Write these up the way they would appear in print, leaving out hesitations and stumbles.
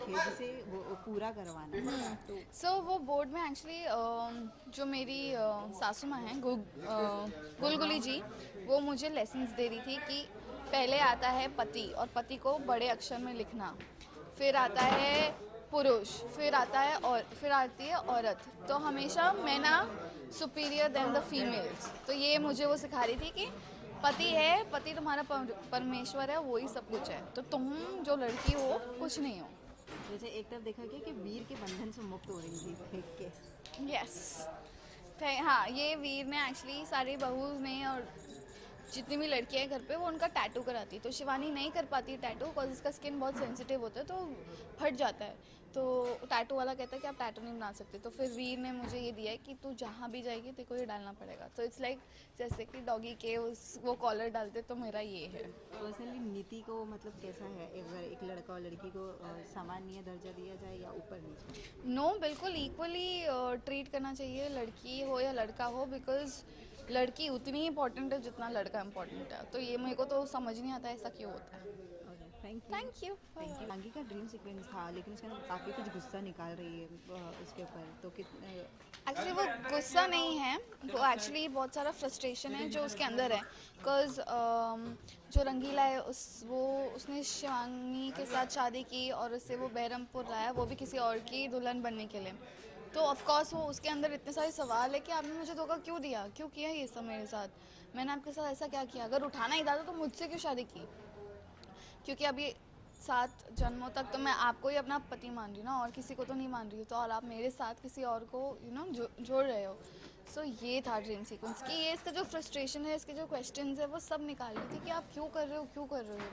लिखे जिसे वो पूरा करवाना है तो सो वो बोर्ड में एक्चुअली जो मेरी सासू माँ हैं गुलगुली जी, वो मुझे लेसन्स दे रही थी कि पहले आता है पति और पति को बड़े अक्षर में लिखना, फिर आता है पुरुष, फिर आता है और फिर आती है औरत। तो हमेशा मैं ना सुपीरियर देन द फीमेल्स, तो ये मुझे वो सिखा रही थी कि पति है, पति तुम्हारा परमेश्वर है, वही सब कुछ है, तो तुम जो लड़की हो कुछ नहीं हो। जैसे एक तरफ देखा गया कि वीर के बंधन से मुक्त हो रही थी देख के। यस। हाँ, ये वीर ने एक्चुअली सारी बहूज ने और जितनी भी लड़कियां हैं घर पे वो उनका टैटू कराती, तो शिवानी नहीं कर पाती टैटू बिकॉज इसका स्किन बहुत सेंसिटिव होता है तो फट जाता है। तो टैटू वाला कहता है कि आप टैटू नहीं बना सकते, तो फिर वीर ने मुझे ये दिया है कि तू जहाँ भी जाएगी तेरे को ये डालना पड़ेगा। तो इट्स लाइक जैसे कि डॉगी के उस वो कॉलर डालते, तो मेरा ये है। पर्सनली नीति को मतलब कैसा है, अगर एक लड़का और लड़की को सामान्य दर्जा दिया जाए या ऊपर नीचे? नो, बिल्कुल इक्वली ट्रीट करना चाहिए, लड़की हो या लड़का हो, बिकॉज लड़की उतनी इंपॉर्टेंट है जितना लड़का इंपॉर्टेंट है। तो ये मेरे को तो समझ नहीं आता ऐसा क्यों होता है। Thank you. Thank you. Thank you. आगे का ड्रीम सीक्वेंस था लेकिन उसके अंदर काफ़ी कुछ गुस्सा निकाल रही है इसके ऊपर, तो कितने एक्चुअली वो गुस्सा नहीं है, वो एक्चुअली बहुत सारा फ्रस्ट्रेशन है जो उसके अंदर है। बिकॉज जो रंगीला है उसने शिवांगी के साथ शादी की और उससे वो बहरमपुर लाया, वो भी किसी और की दुल्हन बनने के लिए। तो ऑफ कोर्स वो उसके अंदर इतने सारे सवाल है कि आपने मुझे धोखा क्यों दिया, क्यों किया ये सब मेरे साथ, मैंने आपके साथ ऐसा क्या किया, अगर उठाना ही था तो मुझसे क्यों शादी की। क्योंकि अभी 7 जन्मों तक तो मैं आपको ही अपना पति मान रही हूँ ना, और किसी को तो नहीं मान रही हूँ, तो और आप मेरे साथ किसी और को जोड़ रहे हो। सो ये था ड्रीम सीक्वेंस कि ये इसका जो फ्रस्ट्रेशन है, इसके जो क्वेश्चंस है, वो सब निकाल रही थी कि आप क्यों कर रहे हो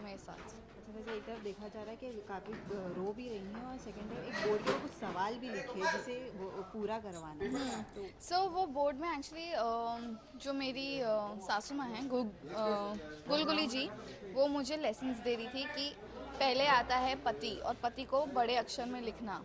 मेरे साथ। अच्छा, वैसे एक तरफ देखा जा रहा है कि काफ़ी रो भी रही हैं और सेकंड तरफ एक बोर्ड के ऊपर कुछ सवाल भी लिखे हैं जिसे वो पूरा करवाना है तो सो वो बोर्ड में एक्चुअली जो मेरी सासू माँ हैं गुलगुली जी, वो मुझे लेसन्स दे रही थी कि पहले आता है पति और पति को बड़े अक्षर में लिखना,